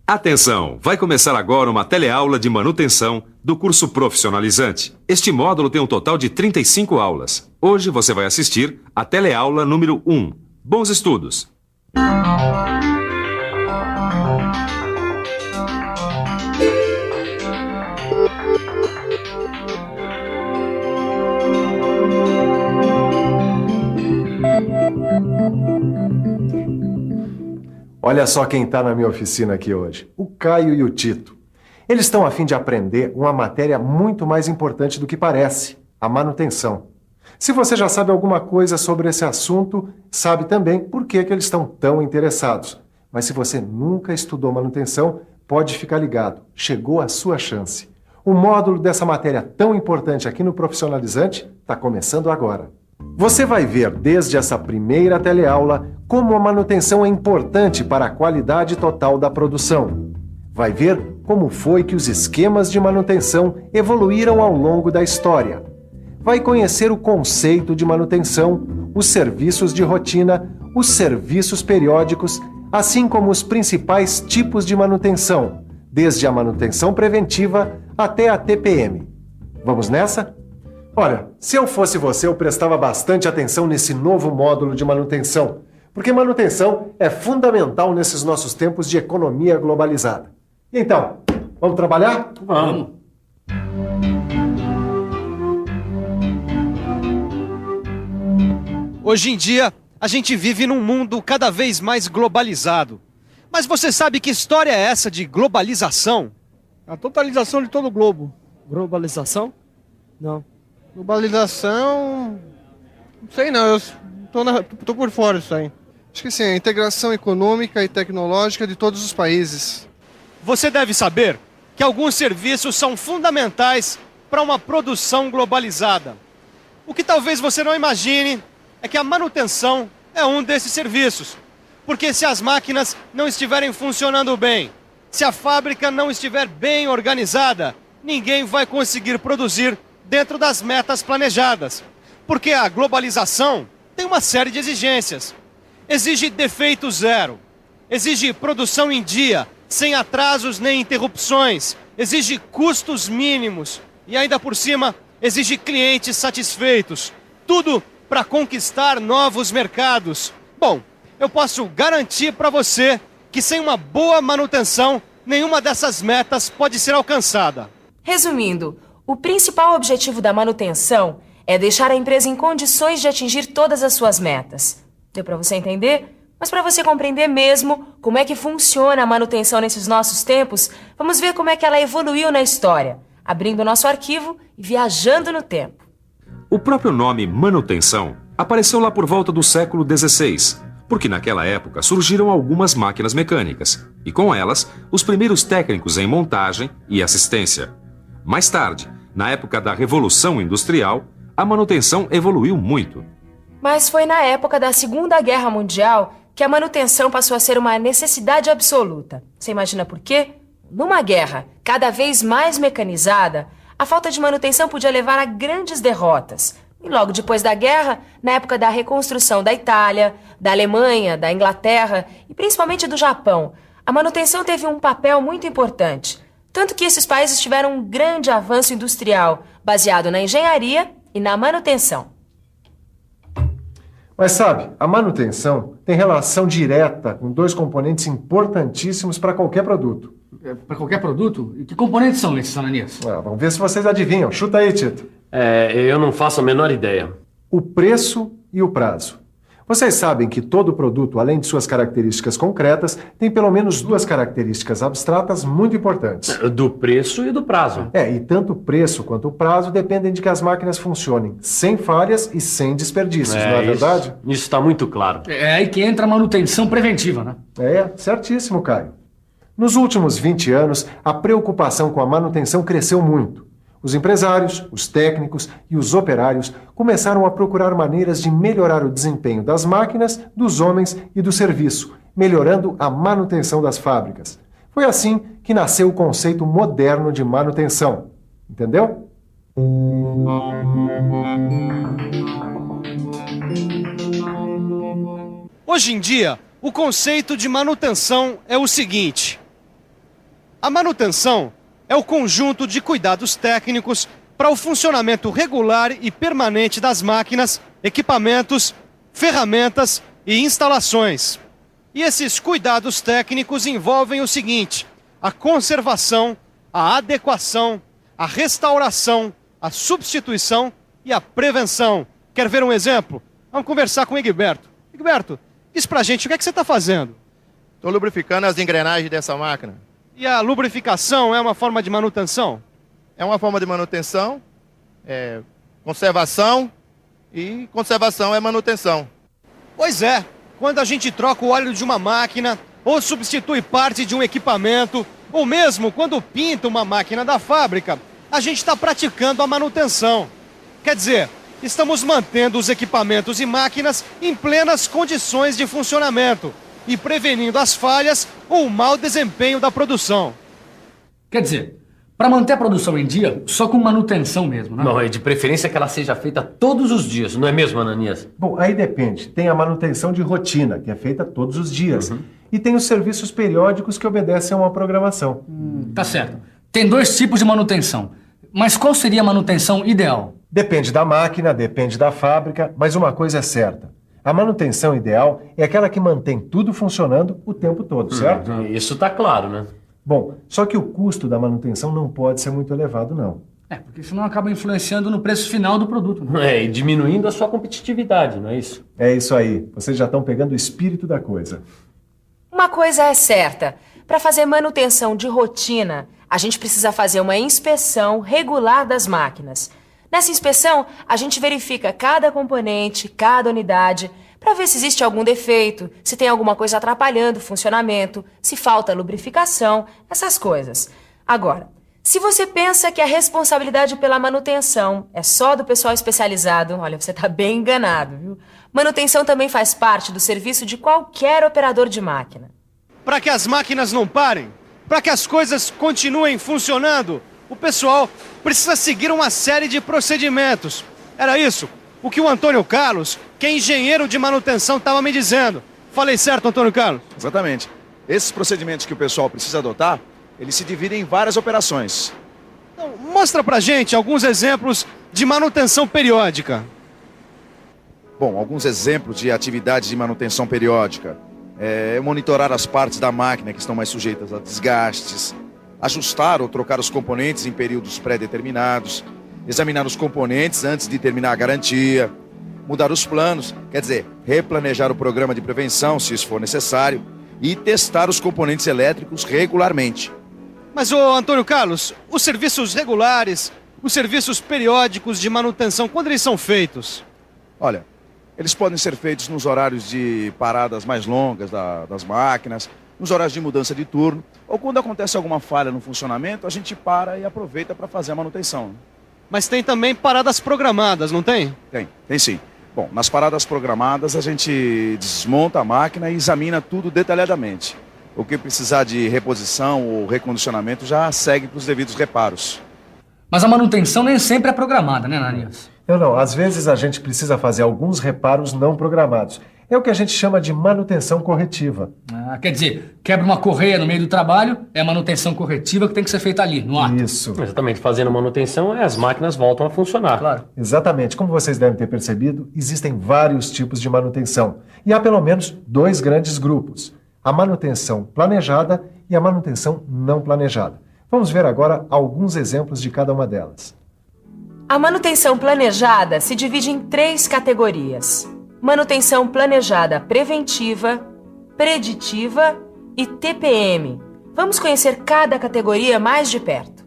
Atenção! Vai começar agora uma teleaula de manutenção do curso profissionalizante. Este módulo tem um total de 35 aulas. Hoje você vai assistir a teleaula número 1. Bons estudos! Olha só quem está na minha oficina aqui hoje, o Caio e o Tito. Eles estão a fim de aprender uma matéria muito mais importante do que parece, a manutenção. Se você já sabe alguma coisa sobre esse assunto, sabe também por que eles estão tão interessados. Mas se você nunca estudou manutenção, pode ficar ligado, chegou a sua chance. O módulo dessa matéria tão importante aqui no Profissionalizante está começando agora. Você vai ver desde essa primeira teleaula como a manutenção é importante para a qualidade total da produção. Vai ver como foi que os esquemas de manutenção evoluíram ao longo da história. Vai conhecer o conceito de manutenção, os serviços de rotina, os serviços periódicos, assim como os principais tipos de manutenção, desde a manutenção preventiva até a TPM. Vamos nessa? Olha, se eu fosse você, eu prestava bastante atenção nesse novo módulo de manutenção, porque manutenção é fundamental nesses nossos tempos de economia globalizada. E então, vamos trabalhar? Vamos. Hoje em dia, a gente vive num mundo cada vez mais globalizado. Mas você sabe que história é essa de globalização? A totalização de todo o globo. Globalização? Não. Globalização... Não sei não, eu tô por fora disso aí. Acho que sim, a integração econômica e tecnológica de todos os países. Você deve saber que alguns serviços são fundamentais para uma produção globalizada. O que talvez você não imagine é que a manutenção é um desses serviços. Porque se as máquinas não estiverem funcionando bem, se a fábrica não estiver bem organizada, ninguém vai conseguir produzir dentro das metas planejadas. Porque a globalização tem uma série de exigências. Exige defeito zero, exige produção em dia, sem atrasos nem interrupções, exige custos mínimos e ainda por cima exige clientes satisfeitos. Tudo para conquistar novos mercados. Bom, eu posso garantir para você que sem uma boa manutenção, nenhuma dessas metas pode ser alcançada. Resumindo, o principal objetivo da manutenção é deixar a empresa em condições de atingir todas as suas metas. Deu para você entender? Mas para você compreender mesmo como é que funciona a manutenção nesses nossos tempos, vamos ver como é que ela evoluiu na história, abrindo o nosso arquivo e viajando no tempo. O próprio nome manutenção apareceu lá por volta do século XVI, porque naquela época surgiram algumas máquinas mecânicas, e com elas, os primeiros técnicos em montagem e assistência. Mais tarde, na época da Revolução Industrial, a manutenção evoluiu muito. Mas foi na época da Segunda Guerra Mundial que a manutenção passou a ser uma necessidade absoluta. Você imagina por quê? Numa guerra cada vez mais mecanizada, a falta de manutenção podia levar a grandes derrotas. E logo depois da guerra, na época da reconstrução da Itália, da Alemanha, da Inglaterra e principalmente do Japão, a manutenção teve um papel muito importante. Tanto que esses países tiveram um grande avanço industrial, baseado na engenharia e na manutenção. Mas sabe, a manutenção tem relação direta com dois componentes importantíssimos para qualquer produto. Para qualquer produto? E que componentes são esses, Ananias? Vamos ver se vocês adivinham. Chuta aí, Tito. Eu não faço a menor ideia. O preço e o prazo. Vocês sabem que todo produto, além de suas características concretas, tem pelo menos duas características abstratas muito importantes. Do preço e do prazo. E tanto o preço quanto o prazo dependem de que as máquinas funcionem sem falhas e sem desperdícios, não é verdade? Isso está muito claro. É aí que entra a manutenção preventiva, né? Certíssimo, Caio. Nos últimos 20 anos, a preocupação com a manutenção cresceu muito. Os empresários, os técnicos e os operários começaram a procurar maneiras de melhorar o desempenho das máquinas, dos homens e do serviço, melhorando a manutenção das fábricas. Foi assim que nasceu o conceito moderno de manutenção. Entendeu? Hoje em dia, o conceito de manutenção é o seguinte: A manutenção é o conjunto de cuidados técnicos para o funcionamento regular e permanente das máquinas, equipamentos, ferramentas e instalações. E esses cuidados técnicos envolvem o seguinte: a conservação, a adequação, a restauração, a substituição e a prevenção. Quer ver um exemplo? Vamos conversar com o Egberto. Egberto, diz pra gente o que é que você está fazendo. Estou lubrificando as engrenagens dessa máquina. E a lubrificação é uma forma de manutenção? É uma forma de manutenção, conservação, e conservação é manutenção. Pois é, quando a gente troca o óleo de uma máquina, ou substitui parte de um equipamento, ou mesmo quando pinta uma máquina da fábrica, a gente está praticando a manutenção. Quer dizer, estamos mantendo os equipamentos e máquinas em plenas condições de funcionamento e prevenindo as falhas ou o mau desempenho da produção. Quer dizer, para manter a produção em dia, só com manutenção mesmo, né? Não, é de preferência que ela seja feita todos os dias, não é mesmo, Ananias? Bom, aí depende. Tem a manutenção de rotina, que é feita todos os dias. E tem os serviços periódicos que obedecem a uma programação. Tá certo. Tem 2 tipos de manutenção. Mas qual seria a manutenção ideal? Depende da máquina, depende da fábrica, mas uma coisa é certa. A manutenção ideal é aquela que mantém tudo funcionando o tempo todo, certo? Isso tá claro, né? Bom, só que o custo da manutenção não pode ser muito elevado, não. Porque senão acaba influenciando no preço final do produto, né? E diminuindo a sua competitividade, não é isso? É isso aí. Vocês já estão pegando o espírito da coisa. Uma coisa é certa: para fazer manutenção de rotina, a gente precisa fazer uma inspeção regular das máquinas. Nessa inspeção, a gente verifica cada componente, cada unidade, para ver se existe algum defeito, se tem alguma coisa atrapalhando o funcionamento, se falta lubrificação, essas coisas. Agora, se você pensa que a responsabilidade pela manutenção é só do pessoal especializado, olha, você está bem enganado, viu? Manutenção também faz parte do serviço de qualquer operador de máquina. Para que as máquinas não parem, para que as coisas continuem funcionando, o pessoal precisa seguir uma série de procedimentos. Era isso o que o Antônio Carlos, que é engenheiro de manutenção, estava me dizendo. Falei certo, Antônio Carlos? Exatamente. Esses procedimentos que o pessoal precisa adotar, eles se dividem em várias operações. Então, mostra pra gente alguns exemplos de manutenção periódica. Bom, alguns exemplos de atividades de manutenção periódica. Monitorar as partes da máquina que estão mais sujeitas a desgastes, ajustar ou trocar os componentes em períodos pré-determinados, examinar os componentes antes de terminar a garantia, mudar os planos, quer dizer, replanejar o programa de prevenção, se isso for necessário, e testar os componentes elétricos regularmente. Mas, ô Antônio Carlos, os serviços regulares, os serviços periódicos de manutenção, quando eles são feitos? Olha, eles podem ser feitos nos horários de paradas mais longas das máquinas, nos horários de mudança de turno, ou quando acontece alguma falha no funcionamento, a gente para e aproveita para fazer a manutenção. Mas tem também paradas programadas, não tem? Tem sim. Bom, nas paradas programadas a gente desmonta a máquina e examina tudo detalhadamente. O que precisar de reposição ou recondicionamento já segue para os devidos reparos. Mas a manutenção nem sempre é programada, né, Ananias? Não. Às vezes a gente precisa fazer alguns reparos não programados. É o que a gente chama de manutenção corretiva. Quer dizer, quebra uma correia no meio do trabalho, é a manutenção corretiva que tem que ser feita ali, no ato. Isso. Exatamente, fazendo manutenção, as máquinas voltam a funcionar. Claro. Exatamente. Como vocês devem ter percebido, existem vários tipos de manutenção. E há pelo menos 2 grandes grupos: a manutenção planejada e a manutenção não planejada. Vamos ver agora alguns exemplos de cada uma delas. A manutenção planejada se divide em 3 categorias: manutenção planejada preventiva, preditiva e TPM. Vamos conhecer cada categoria mais de perto.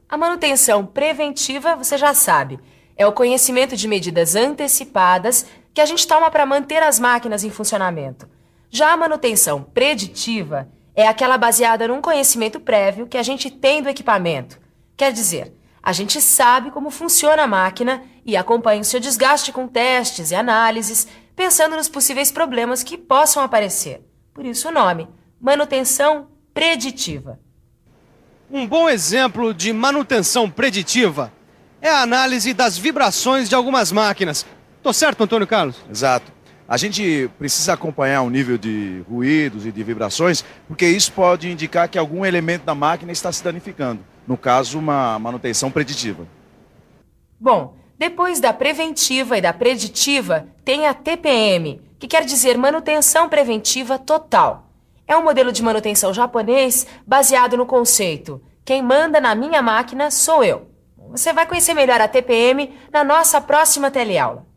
A manutenção preventiva, você já sabe, é o conhecimento de medidas antecipadas que a gente toma para manter as máquinas em funcionamento. Já a manutenção preditiva é aquela baseada num conhecimento prévio que a gente tem do equipamento. Quer dizer, a gente sabe como funciona a máquina e acompanha o seu desgaste com testes e análises, pensando nos possíveis problemas que possam aparecer. Por isso o nome, manutenção preditiva. Um bom exemplo de manutenção preditiva é a análise das vibrações de algumas máquinas. Tô certo, Antônio Carlos? Exato. A gente precisa acompanhar o nível de ruídos e de vibrações, porque isso pode indicar que algum elemento da máquina está se danificando. No caso, uma manutenção preditiva. Bom, depois da preventiva e da preditiva, tem a TPM, que quer dizer manutenção preventiva total. É um modelo de manutenção japonês baseado no conceito: quem manda na minha máquina sou eu. Você vai conhecer melhor a TPM na nossa próxima teleaula.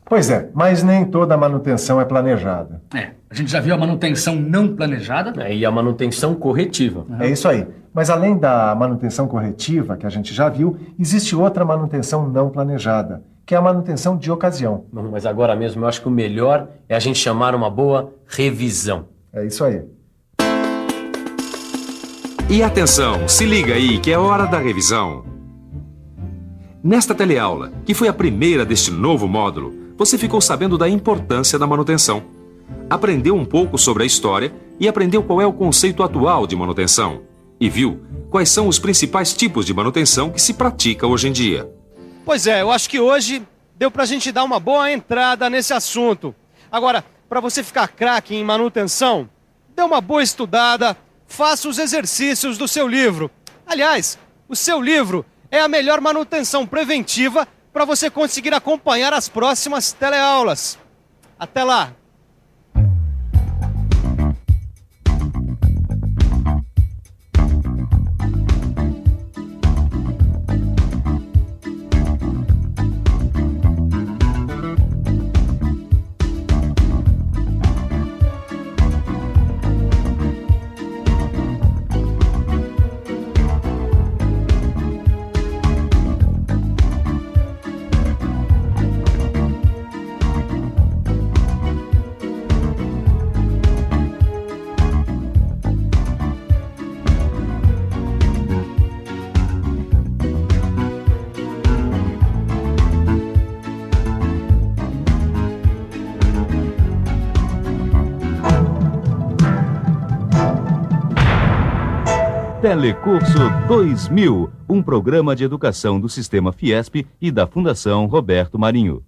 Pois é, mas nem toda manutenção é planejada. A gente já viu a manutenção não planejada. E a manutenção corretiva. É isso aí. Mas além da manutenção corretiva, que a gente já viu, existe outra manutenção não planejada, que é a manutenção de ocasião. Mas agora mesmo eu acho que o melhor é a gente chamar uma boa revisão. É isso aí. E atenção, se liga aí que é hora da revisão. Nesta teleaula, que foi a primeira deste novo módulo, você ficou sabendo da importância da manutenção. Aprendeu um pouco sobre a história e aprendeu qual é o conceito atual de manutenção. E viu quais são os principais tipos de manutenção que se pratica hoje em dia. Pois é, eu acho que hoje deu pra gente dar uma boa entrada nesse assunto. Agora, para você ficar craque em manutenção, dê uma boa estudada, faça os exercícios do seu livro. Aliás, o seu livro é a melhor manutenção preventiva para você conseguir acompanhar as próximas teleaulas. Até lá! Telecurso 2000, um programa de educação do Sistema Fiesp e da Fundação Roberto Marinho.